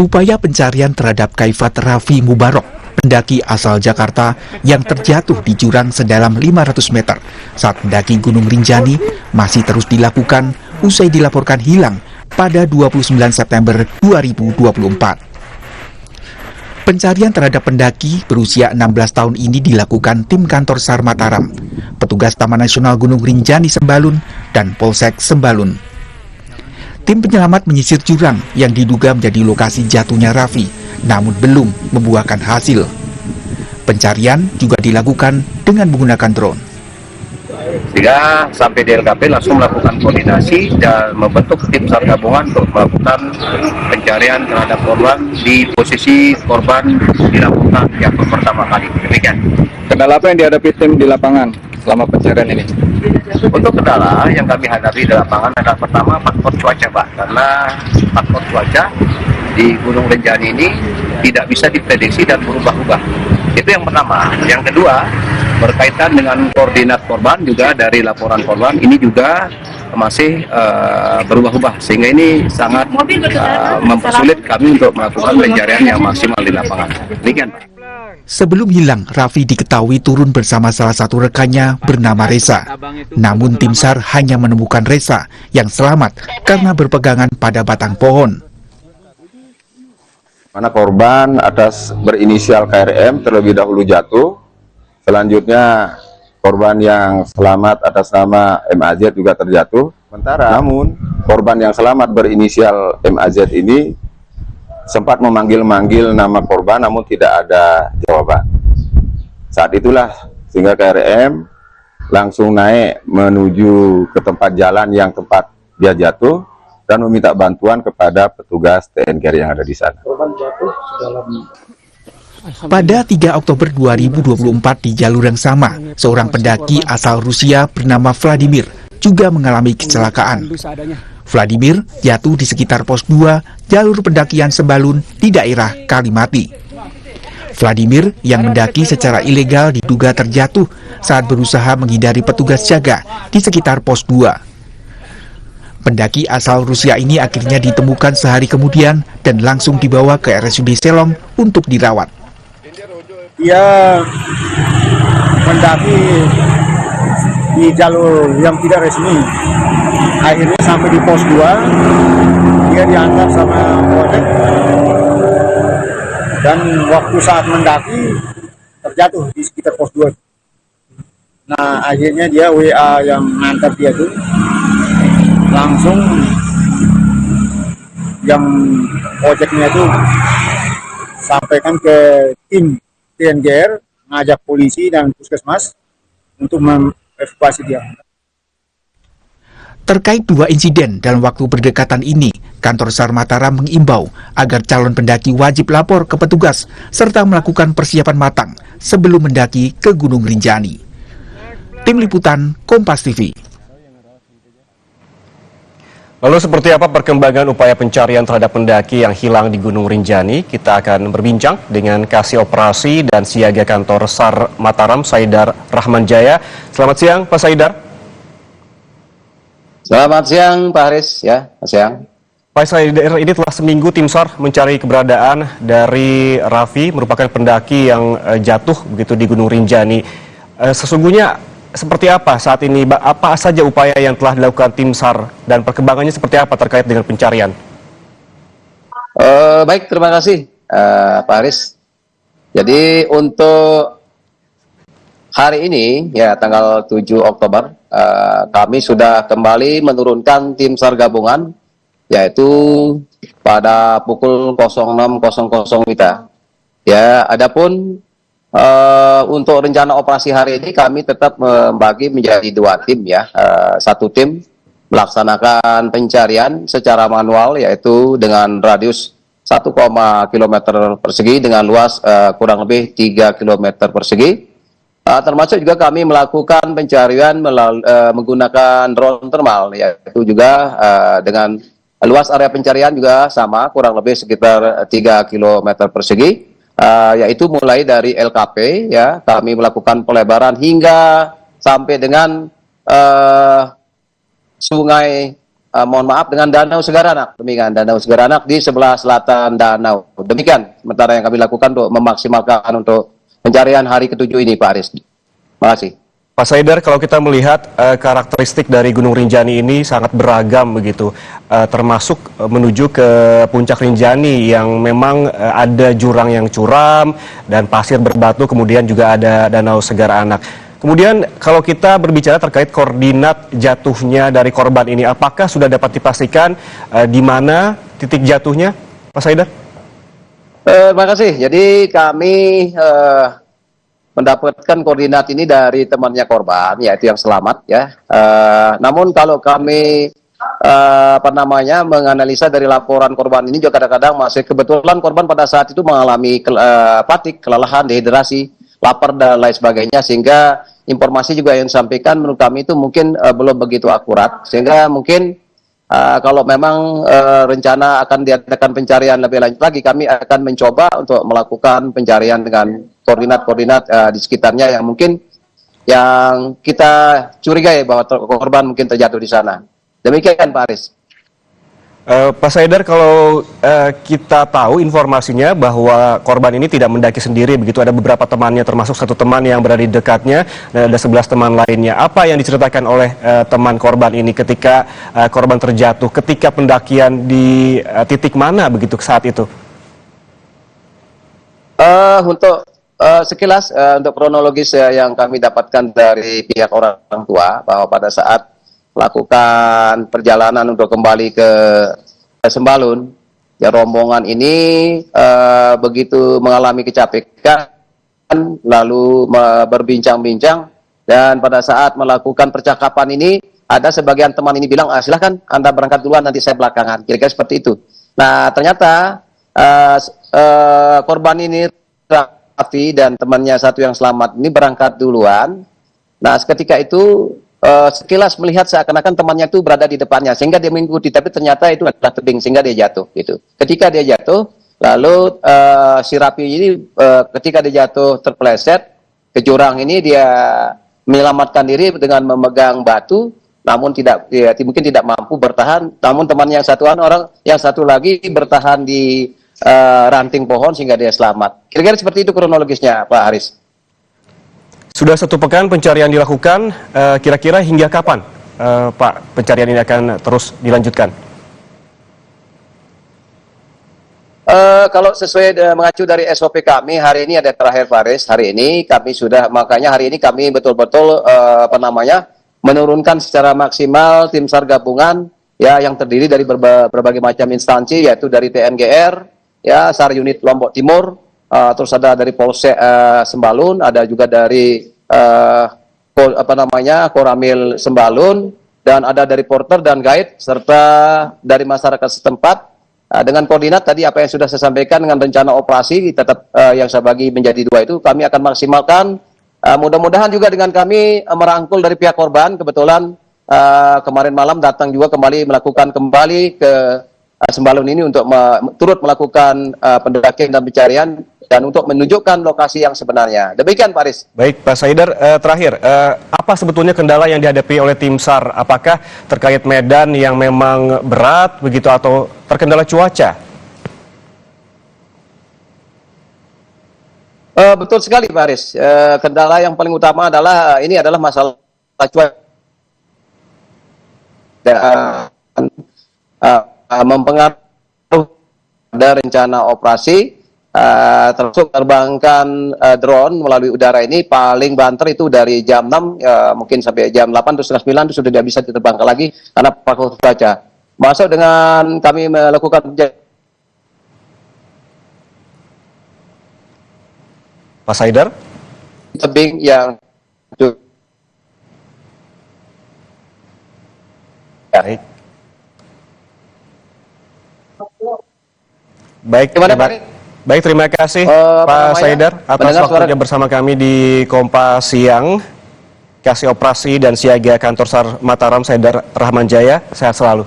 Upaya pencarian terhadap Kaifat Raffi Mubarok, pendaki asal Jakarta yang terjatuh di jurang sedalam 500 meter saat mendaki Gunung Rinjani masih terus dilakukan usai dilaporkan hilang pada 29 September 2024. Pencarian terhadap pendaki berusia 16 tahun ini dilakukan tim kantor SAR Mataram, petugas Taman Nasional Gunung Rinjani Sembalun, dan Polsek Sembalun. Tim penyelamat menyisir jurang yang diduga menjadi lokasi jatuhnya Raffi, namun belum membuahkan hasil. Pencarian juga dilakukan dengan menggunakan drone. Sehingga sampai di LKP langsung melakukan koordinasi dan membentuk tim SAR gabungan untuk melakukan pencarian terhadap korban di posisi korban dilakukan yang pertama kali. Demikian. Kendala apa yang dihadapi tim di lapangan selama pencarian ini? Untuk kendala yang kami hadapi di lapangan adalah pertama faktor cuaca, Pak. Karena faktor cuaca di Gunung Rinjani ini tidak bisa diprediksi dan berubah-ubah. Itu yang pertama. Yang kedua, berkaitan dengan koordinat korban juga dari laporan korban ini juga masih berubah-ubah, sehingga ini sangat mempersulit kami untuk melakukan pencarian yang maksimal di lapangan. Demikian, Pak. Sebelum hilang, Raffi diketahui turun bersama salah satu rekannya bernama Reza. Namun tim SAR hanya menemukan Reza yang selamat karena berpegangan pada batang pohon. Mana korban atas berinisial KRM terlebih dahulu jatuh. Selanjutnya korban yang selamat atas nama MAZ juga terjatuh. Sementara namun korban yang selamat berinisial MAZ ini sempat memanggil-manggil nama korban namun tidak ada jawaban. Saat itulah sehingga KRM langsung naik menuju ke tempat jalan yang tempat dia jatuh dan meminta bantuan kepada petugas TNKR yang ada di sana. Korban jatuh dalam Pada 3 Oktober 2024 di jalur yang sama, seorang pendaki asal Rusia bernama Vladimir juga mengalami kecelakaan. Vladimir jatuh di sekitar pos 2 jalur pendakian Sembalun di daerah Kalimati. Vladimir yang mendaki secara ilegal diduga terjatuh saat berusaha menghindari petugas jaga di sekitar pos 2. Pendaki asal Rusia ini akhirnya ditemukan sehari kemudian dan langsung dibawa ke RSUD Selong untuk dirawat. dia mendaki di jalur yang tidak resmi. Akhirnya sampai di pos 2, dia diantar sama ojek. Dan waktu saat mendaki terjatuh di sekitar pos 2. Nah, akhirnya dia WA yang ngantar dia tuh langsung yang ojeknya itu sampaikan ke tim TNKR, ngajak polisi dan puskesmas untuk mengevakuasi dia. Terkait 2 insiden dalam waktu berdekatan ini, kantor SAR Mataram mengimbau agar calon pendaki wajib lapor ke petugas serta melakukan persiapan matang sebelum mendaki ke Gunung Rinjani. Tim Liputan Kompas TV. Lalu seperti apa perkembangan upaya pencarian terhadap pendaki yang hilang di Gunung Rinjani? Kita akan berbincang dengan Kasih Operasi dan Siaga Kantor SAR Mataram, Saidar Rahman Jaya. Selamat siang, Pak Saidar. Selamat siang, Pak Haris. Ya, siang. Pak Saidar, ini telah seminggu tim SAR mencari keberadaan dari Raffi, merupakan pendaki yang jatuh begitu di Gunung Rinjani. Sesungguhnya seperti apa saat ini? Apa saja upaya yang telah dilakukan tim SAR dan perkembangannya seperti apa terkait dengan pencarian? Baik, terima kasih Pak Haris. Jadi untuk hari ini, ya tanggal 7 Oktober, kami sudah kembali menurunkan tim SAR gabungan, yaitu pada pukul 06.00 WITA. Ya, adapun untuk rencana operasi hari ini kami tetap membagi menjadi 2 tim ya. Satu tim melaksanakan pencarian secara manual, yaitu dengan radius 1, km persegi dengan luas kurang lebih 3 km persegi. Termasuk juga kami melakukan pencarian menggunakan drone thermal, yaitu juga dengan luas area pencarian juga sama kurang lebih sekitar 3 km persegi. Yaitu mulai dari LKP ya, kami melakukan pelebaran hingga sampai dengan sungai mohon maaf, dengan Danau Segaranak. Demikian, Danau Segaranak di sebelah selatan danau. Demikian sementara yang kami lakukan untuk memaksimalkan untuk pencarian hari ke-7 ini, Pak Aris. Terima kasih. Pak Saidar, kalau kita melihat karakteristik dari Gunung Rinjani ini sangat beragam begitu, termasuk menuju ke puncak Rinjani yang memang ada jurang yang curam dan pasir berbatu, kemudian juga ada Danau Segaranak. Kemudian kalau kita berbicara terkait koordinat jatuhnya dari korban ini, apakah sudah dapat dipastikan di mana titik jatuhnya, Pak Saidar? Terima kasih. Jadi kami mendapatkan koordinat ini dari temannya korban, yaitu yang selamat ya. Namun kalau kami menganalisa dari laporan korban ini juga kadang-kadang masih kebetulan korban pada saat itu mengalami fatigue, kelelahan, dehidrasi, lapar dan lain sebagainya, sehingga informasi juga yang disampaikan menurut kami itu mungkin belum begitu akurat, sehingga mungkin kalau memang rencana akan diadakan pencarian lebih lanjut lagi, kami akan mencoba untuk melakukan pencarian dengan koordinat-koordinat di sekitarnya yang mungkin yang kita curigai bahwa korban mungkin terjatuh di sana. Demikian, Pak Aris. Pak Saidar, kalau kita tahu informasinya bahwa korban ini tidak mendaki sendiri, begitu ada beberapa temannya, termasuk satu teman yang berada di dekatnya, dan ada 11 teman lainnya. Apa yang diceritakan oleh teman korban ini ketika korban terjatuh, ketika pendakian di titik mana begitu saat itu? Untuk sekilas, untuk kronologis yang kami dapatkan dari pihak orang tua, bahwa pada saat melakukan perjalanan untuk kembali ke Sembalun, ya rombongan ini begitu mengalami kecapekan, lalu berbincang-bincang, dan pada saat melakukan percakapan ini, ada sebagian teman ini bilang, silahkan Anda berangkat duluan, nanti saya belakangan, kira-kira seperti itu. Nah, ternyata korban ini, Raffi dan temannya satu yang selamat ini berangkat duluan. Nah, ketika itu sekilas melihat seakan-akan temannya itu berada di depannya, sehingga dia mengikuti, tapi ternyata itu adalah tebing, sehingga dia jatuh gitu. Ketika dia jatuh, lalu si Raffi ini ketika dia jatuh terpeleset ke jurang ini, dia menyelamatkan diri dengan memegang batu, namun mungkin tidak mampu bertahan. Namun teman yang satu lagi bertahan di ranting pohon sehingga dia selamat. Kira-kira seperti itu kronologisnya, Pak Haris. Sudah 1 pekan pencarian dilakukan, kira-kira hingga kapan Pak pencarian ini akan terus dilanjutkan? Kalau sesuai mengacu dari SOP kami, hari ini ada terakhir Faris, hari ini kami sudah, makanya hari ini kami betul-betul menurunkan secara maksimal tim SAR gabungan ya, yang terdiri dari berbagai macam instansi, yaitu dari TNGR, ya, SAR unit Lombok Timur, terus ada dari Polsek Sembalun, ada juga dari Koramil Sembalun, dan ada dari porter dan guide serta dari masyarakat setempat. Dengan koordinat tadi apa yang sudah saya sampaikan, dengan rencana operasi tetap yang saya bagi menjadi 2 itu kami akan maksimalkan. Mudah-mudahan juga dengan kami merangkul dari pihak korban. Kebetulan kemarin malam datang juga kembali melakukan kembali ke Sembalun ini untuk turut melakukan pendakian dan pencarian dan untuk menunjukkan lokasi yang sebenarnya. Demikian, Pak Aris. Baik, Pak Saidar, terakhir, apa sebetulnya kendala yang dihadapi oleh tim SAR? Apakah terkait medan yang memang berat begitu atau terkendala cuaca? Betul sekali, Pak Aris. Kendala yang paling utama adalah masalah cuaca. Mempengaruhi pada rencana operasi, termasuk terbangkan drone melalui udara ini paling banter itu dari jam 6 mungkin sampai jam 8 atau setengah 9 itu sudah tidak bisa diterbangkan lagi karena faktor cuaca. Masuk dengan kami melakukan Pak Saidar? tebing yang Baik. Baik, terima kasih Pak Saidar atas waktunya bersama kami di Kompas Siang. Kasih Operasi dan Siaga Kantor SAR Mataram, Saidar Rahman Jaya. Sehat selalu.